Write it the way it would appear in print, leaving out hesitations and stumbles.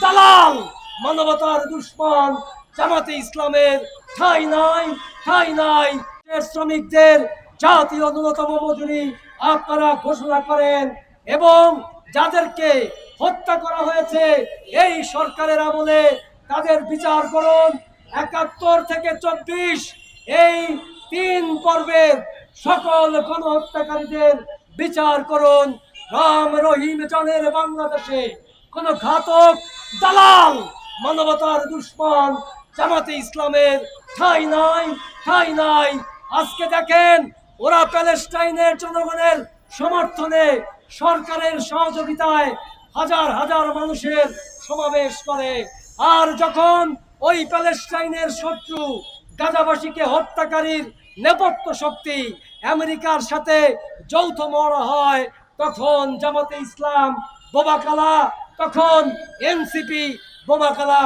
দালাল, মানবতার দুশ্মন জামাতে ইসলামের ঠাঁই নাই, ঠাঁই নাই। শ্রমিকদের জাতীয় ন্যূনতম মজুরি আপনারা ঘোষণা করেন এবং যাদেরকে হত্যা করা হয়েছে এই সরকারের আমলে তাদের বিচার করুন। ৭১ থেকে ২৪ এই ৩ পর্বের সকল গণহত্যাকারীদের বিচার করুন। রাম রহিম জানের বাংলাদেশে কোন ঘাতক, দালাল, মানবতার দুশ্মন জামাতে ইসলামের ঠাঁই নাই, ঠাঁই নাই। আজকে দেখেন ওরা প্যালেস্টাইনের জনগণের সমর্থনে সরকারের সহযোগিতায় হাজার হাজার মানুষের সমাবেশ করে, আর যখন ওই প্যালেস্টাইনের শত্রু গাজাবাসীকে হত্যাকারীর নেপথ্য শক্তি আমেরিকার সাথে যৌথ মহড়া হয়, তখন জামাতে ইসলাম বোমাকালা, তখন এনসিপি বোমাকালা।